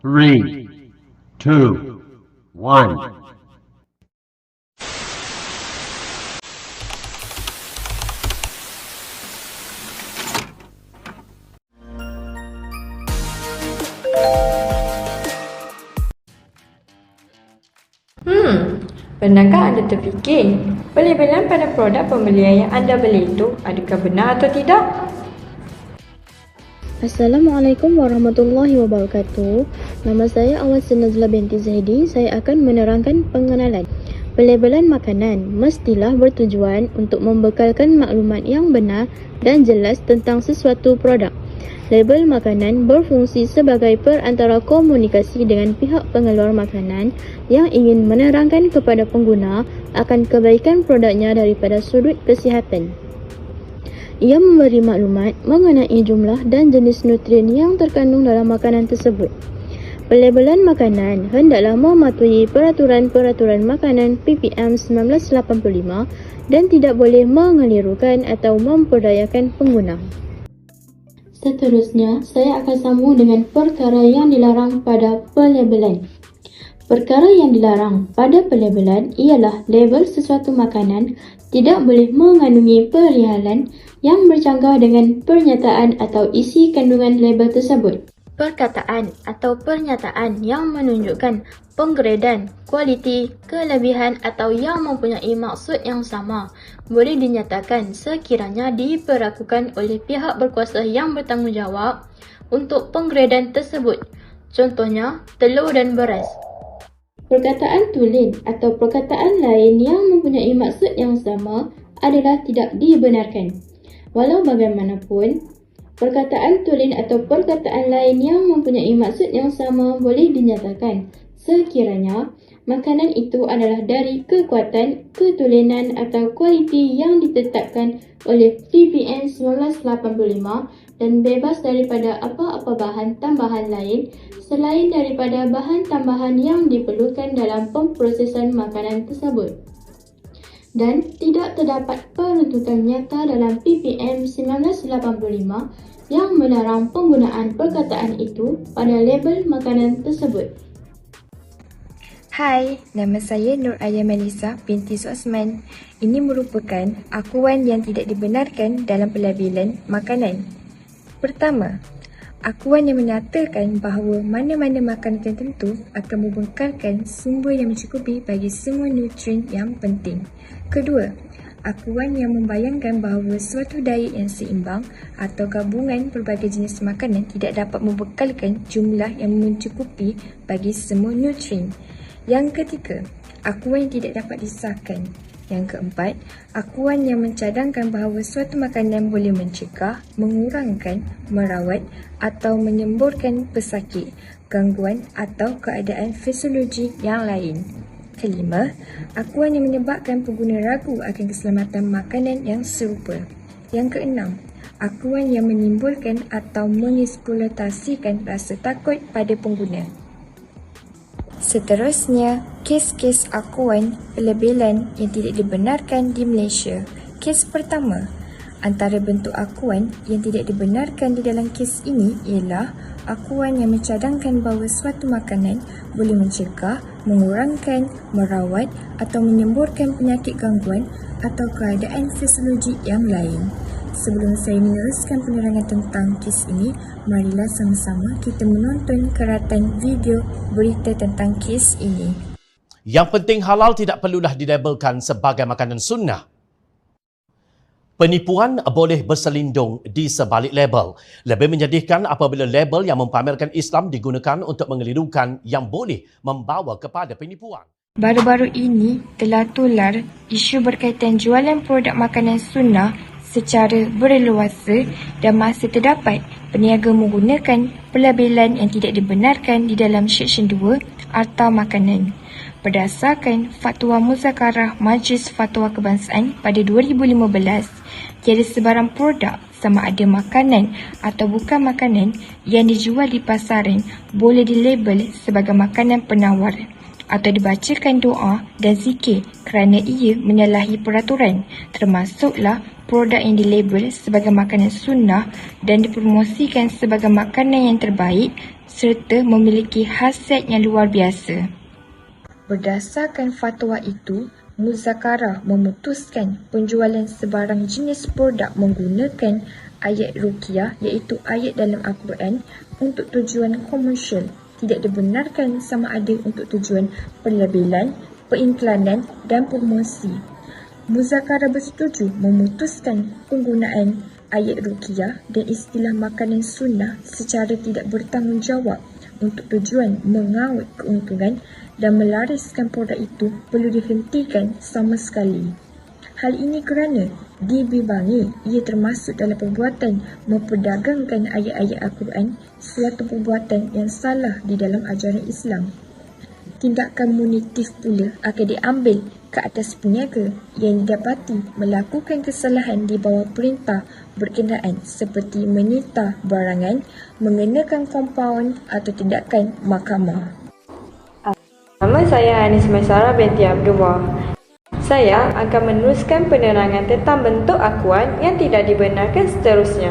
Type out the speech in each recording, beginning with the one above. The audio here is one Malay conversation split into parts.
Three, two, one. Pernahkah anda terfikir pelabelan pada produk pembelian yang anda beli itu adakah benar atau tidak? Assalamualaikum warahmatullahi wabarakatuh. Nama saya Awad Nazla binti Zahidi. Saya akan menerangkan pengenalan. Pelabelan makanan mestilah bertujuan untuk membekalkan maklumat yang benar dan jelas tentang sesuatu produk. Label makanan berfungsi sebagai perantara komunikasi dengan pihak pengeluar makanan yang ingin menerangkan kepada pengguna akan kebaikan produknya daripada sudut kesihatan. Ia memberi maklumat mengenai jumlah dan jenis nutrien yang terkandung dalam makanan tersebut. Pelabelan makanan hendaklah mematuhi peraturan-peraturan makanan PPM 1985 dan tidak boleh mengelirukan atau memperdayakan pengguna. Seterusnya, saya akan sambung dengan perkara yang dilarang pada pelabelan. Perkara yang dilarang pada pelabelan ialah label sesuatu makanan tidak boleh mengandungi perihalan yang bercanggah dengan pernyataan atau isi kandungan label tersebut. Perkataan atau pernyataan yang menunjukkan penggradan, kualiti, kelebihan atau yang mempunyai maksud yang sama boleh dinyatakan sekiranya diperlakukan oleh pihak berkuasa yang bertanggungjawab untuk penggradan tersebut. Contohnya, telur dan beras. Perkataan tulen atau perkataan lain yang mempunyai maksud yang sama adalah tidak dibenarkan. Walau bagaimanapun, perkataan tulen atau perkataan lain yang mempunyai maksud yang sama boleh dinyatakan sekiranya makanan itu adalah dari kekuatan, ketulenan atau kualiti yang ditetapkan oleh PPM 1985 dan bebas daripada apa-apa bahan tambahan lain selain daripada bahan tambahan yang diperlukan dalam pemprosesan makanan tersebut. Dan tidak terdapat penuntutan nyata dalam PPM 1985 yang melarang penggunaan perkataan itu pada label makanan tersebut. Hai, nama saya Nur Aya Melissa binti Suasman. Ini merupakan akuan yang tidak dibenarkan dalam pelabelan makanan. Pertama, akuan yang menyatakan bahawa mana-mana makanan tertentu akan membekalkan sumber yang mencukupi bagi semua nutrien yang penting. Kedua, akuan yang membayangkan bahawa suatu diet yang seimbang atau gabungan pelbagai jenis makanan tidak dapat membekalkan jumlah yang mencukupi bagi semua nutrien. Yang ketiga, akuan yang tidak dapat disahkan. Yang keempat, akuan yang mencadangkan bahawa suatu makanan boleh mencegah, mengurangkan, merawat atau menyemburkan pesakit, gangguan atau keadaan fisiologi yang lain. Kelima, akuan yang menyebabkan pengguna ragu akan keselamatan makanan yang serupa. Yang keenam, akuan yang menimbulkan atau mengeksploitasikan rasa takut pada pengguna. Seterusnya, kes-kes akuan pelabelan yang tidak dibenarkan di Malaysia. Kes pertama, antara bentuk akuan yang tidak dibenarkan di dalam kes ini ialah akuan yang mencadangkan bahawa suatu makanan boleh mencegah, mengurangkan, merawat atau menyemburkan penyakit gangguan atau keadaan fisiologi yang lain. Sebelum saya meneruskan penerangan tentang kes ini, marilah sama-sama kita menonton keratan video berita tentang kes ini. Yang penting halal tidak perlulah dilabelkan sebagai makanan sunnah. Penipuan boleh berselindung di sebalik label. Lebih menyedihkan apabila label yang mempamerkan Islam digunakan untuk mengelirukan yang boleh membawa kepada penipuan. Baru-baru ini telah tular isu berkaitan jualan produk makanan sunnah secara berleluasa dan masih terdapat peniaga menggunakan pelabelan yang tidak dibenarkan di dalam Seksyen 2 Arta Makanan. Berdasarkan Fatwa Muzakarah Majlis Fatwa Kebangsaan pada 2015, tiada sebarang produk sama ada makanan atau bukan makanan yang dijual di pasaran boleh dilabel sebagai makanan penawar atau dibacakan doa dan zikir kerana ia menyalahi peraturan, termasuklah produk yang dilabel sebagai makanan sunnah dan dipromosikan sebagai makanan yang terbaik serta memiliki khasiat yang luar biasa. Berdasarkan fatwa itu, Muzakarah memutuskan penjualan sebarang jenis produk menggunakan ayat ruqyah iaitu ayat dalam Al-Quran untuk tujuan komersial tidak dibenarkan sama ada untuk tujuan pelabelan, perinklanan dan promosi. Muzakarah bersetuju memutuskan penggunaan ayat ruqyah dan istilah makanan sunnah secara tidak bertanggungjawab untuk tujuan mengawet keuntungan dan melariskan produk itu perlu dihentikan sama sekali. Hal ini kerana dibimbang ia termasuk dalam perbuatan memperdagangkan ayat-ayat Al-Quran, suatu perbuatan yang salah di dalam ajaran Islam. Tindakan munitif pula akan diambil ke atas peniaga yang didapati melakukan kesalahan di bawah perintah berkenaan seperti menyita barangan, mengenakan kompaun atau tindakan mahkamah. Nama saya Anis Maisara binti Abdullah. Saya akan meneruskan penerangan tentang bentuk akuan yang tidak dibenarkan seterusnya.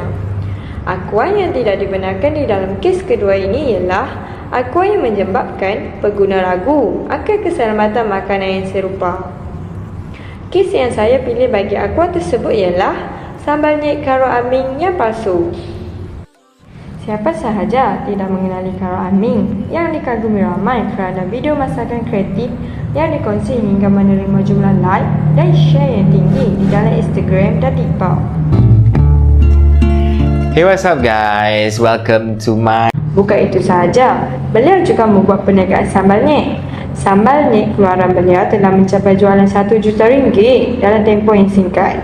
Akuan yang tidak dibenarkan di dalam kes kedua ini ialah akuan yang menyebabkan pengguna ragu akan keselamatan makanan yang serupa. Kes yang saya pilih bagi akuan tersebut ialah sambal nyet karo aming yang palsu. Siapa sahaja tidak mengenali karo aming yang dikagumi ramai kerana video masakan kreatif yang dikongsi hingga menerima jumlah like dan share yang tinggi di dalam Instagram dan TikTok. Hey, what's up guys? Welcome to my... Bukan itu sahaja, beliau juga membuat perniagaan sambal nyet. Sambal nyet keluaran beliau telah mencapai jualan 1 juta ringgit dalam tempoh yang singkat.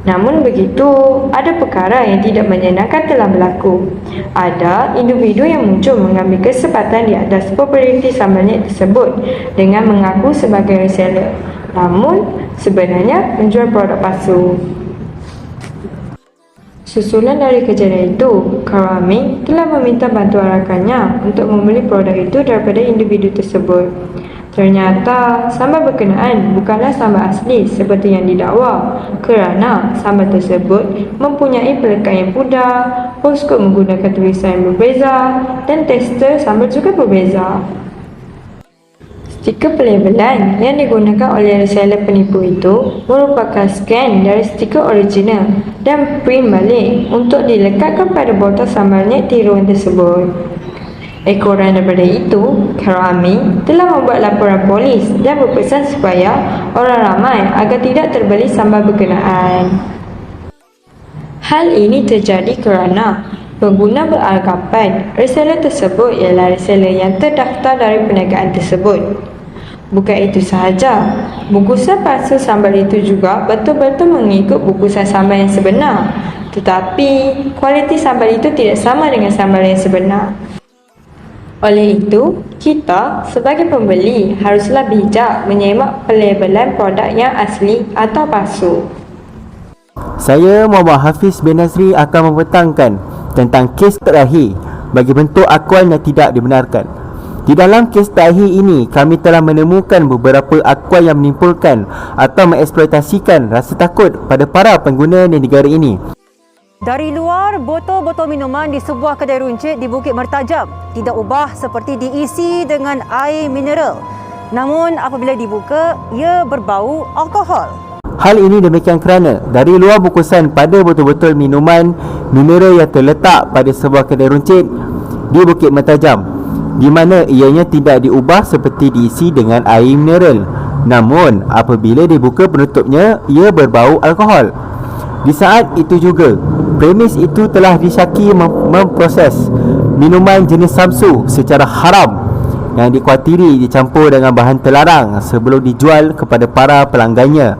Namun begitu, ada perkara yang tidak menyenangkan telah berlaku. Ada individu yang muncul mengambil kesempatan di atas populariti sambal nyet tersebut dengan mengaku sebagai reseller. Namun, sebenarnya menjual produk palsu. Susulan dari kejadian itu, Karo Aming telah meminta bantuan rakannya untuk membeli produk itu daripada individu tersebut. Ternyata, sambal berkenaan bukanlah sambal asli seperti yang didakwa kerana sambal tersebut mempunyai pelekat yang pudar, postcode menggunakan tulisan yang berbeza dan tekstur sambal juga berbeza. Stiker pelabelan yang digunakan oleh reseller penipu itu merupakan scan dari stiker original dan print balik untuk dilekatkan pada botol sambal nyet tiruan tersebut. Ekoran daripada itu, Karo Aming telah membuat laporan polis dan berpesan supaya orang ramai agar tidak terbeli sambal berkenaan. Hal ini terjadi kerana pengguna beranggapan reseller tersebut ialah reseller yang terdaftar dari perniagaan tersebut. Bukan itu sahaja, bungkusan palsu sambal itu juga betul-betul mengikut bungkusan sambal yang sebenar. Tetapi, kualiti sambal itu tidak sama dengan sambal yang sebenar. Oleh itu, kita sebagai pembeli haruslah bijak menyemak pelabelan produk yang asli atau palsu. Saya Muhammad Hafiz bin Nazri akan membentangkan tentang kes terakhir bagi bentuk akuan yang tidak dibenarkan. Di dalam kes terakhir ini, kami telah menemukan beberapa akuan yang menimbulkan atau mengeksploitasikan rasa takut pada para pengguna di negara ini. Dari luar, botol-botol minuman di sebuah kedai runcit di Bukit Mertajam tidak ubah seperti diisi dengan air mineral. Namun apabila dibuka, ia berbau alkohol. Hal ini demikian kerana dari luar bungkusan pada botol-botol minuman mineral yang terletak pada sebuah kedai runcit di Bukit Mertajam, di mana ianya tidak diubah seperti diisi dengan air mineral. Namun apabila dibuka penutupnya, ia berbau alkohol. Di saat itu juga, premis itu telah disyaki memproses minuman jenis Samsu secara haram yang dikuatiri dicampur dengan bahan terlarang sebelum dijual kepada para pelanggannya.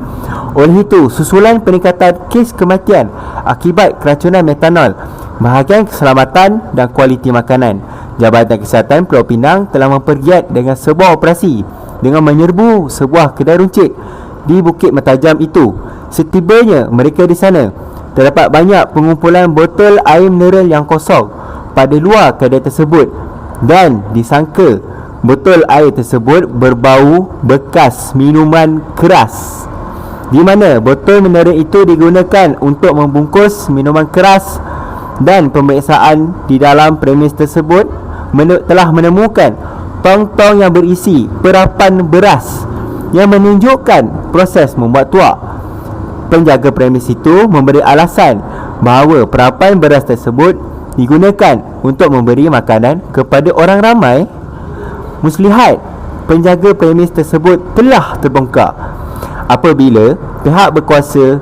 Oleh itu, susulan peningkatan kes kematian akibat keracunan metanol, bahagian keselamatan dan kualiti makanan, Jabatan Kesihatan Pulau Pinang telah mempergiat dengan sebuah operasi dengan menyerbu sebuah kedai runcit di Bukit Mertajam itu. Setibanya mereka di sana, terdapat banyak pengumpulan botol air mineral yang kosong pada luar kedai tersebut dan disangka botol air tersebut berbau bekas minuman keras, di mana botol mineral itu digunakan untuk membungkus minuman keras, dan pemeriksaan di dalam premis tersebut telah menemukan tong-tong yang berisi perapan beras yang menunjukkan proses membuat tuak. Penjaga premis itu memberi alasan bahawa perapan beras tersebut digunakan untuk memberi makanan kepada orang ramai. Muslihat penjaga premis tersebut telah terbongkar apabila pihak berkuasa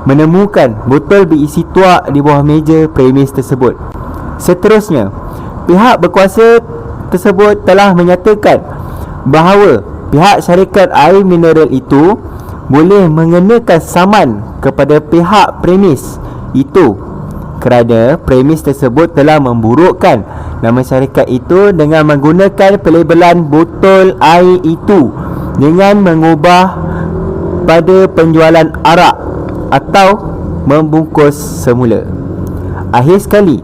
menemukan botol berisi tuak di bawah meja premis tersebut. Seterusnya, pihak berkuasa tersebut telah menyatakan bahawa pihak syarikat air mineral itu boleh mengenakan saman kepada pihak premis itu kerana premis tersebut telah memburukkan nama syarikat itu dengan menggunakan pelabelan botol air itu dengan mengubah pada penjualan arak atau membungkus semula. Akhir sekali,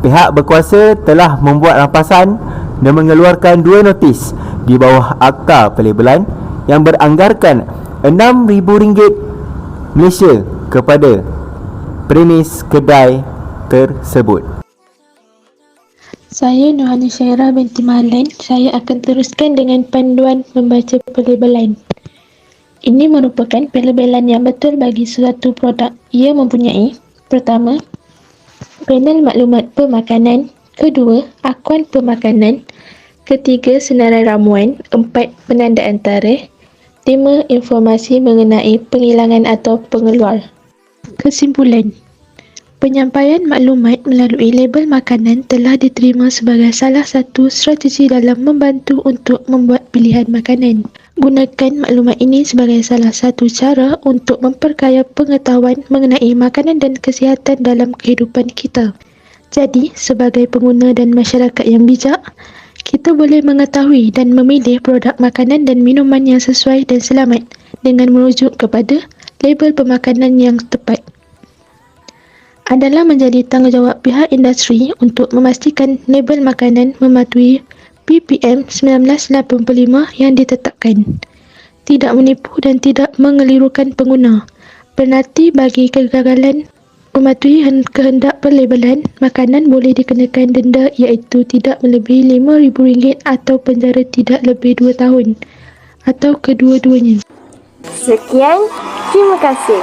pihak berkuasa telah membuat rampasan dan mengeluarkan 2 notis di bawah akta pelabelan yang beranggarkan RM6,000 Malaysia kepada premis kedai tersebut. Saya Nohani Syairah binti Mahlan. Saya akan teruskan dengan panduan membaca pelabelan. Ini merupakan pelabelan yang betul bagi suatu produk. Ia mempunyai: pertama, panel maklumat pemakanan; kedua, akuan pemakanan; ketiga, senarai ramuan; 4, penandaan tarikh; 5, informasi mengenai penghilangan atau pengeluar. Kesimpulan: penyampaian maklumat melalui label makanan telah diterima sebagai salah satu strategi dalam membantu untuk membuat pilihan makanan. Gunakan maklumat ini sebagai salah satu cara untuk memperkaya pengetahuan mengenai makanan dan kesihatan dalam kehidupan kita. Jadi, sebagai pengguna dan masyarakat yang bijak, kita boleh mengetahui dan memilih produk makanan dan minuman yang sesuai dan selamat dengan merujuk kepada label pemakanan yang tepat. Adalah menjadi tanggungjawab pihak industri untuk memastikan label makanan mematuhi PPM 1985 yang ditetapkan, tidak menipu dan tidak mengelirukan pengguna. Penalti bagi kegagalan mematuhi kehendak pelabelan makanan boleh dikenakan denda iaitu tidak melebihi RM5,000 atau penjara tidak lebih 2 tahun atau kedua-duanya. Sekian, terima kasih.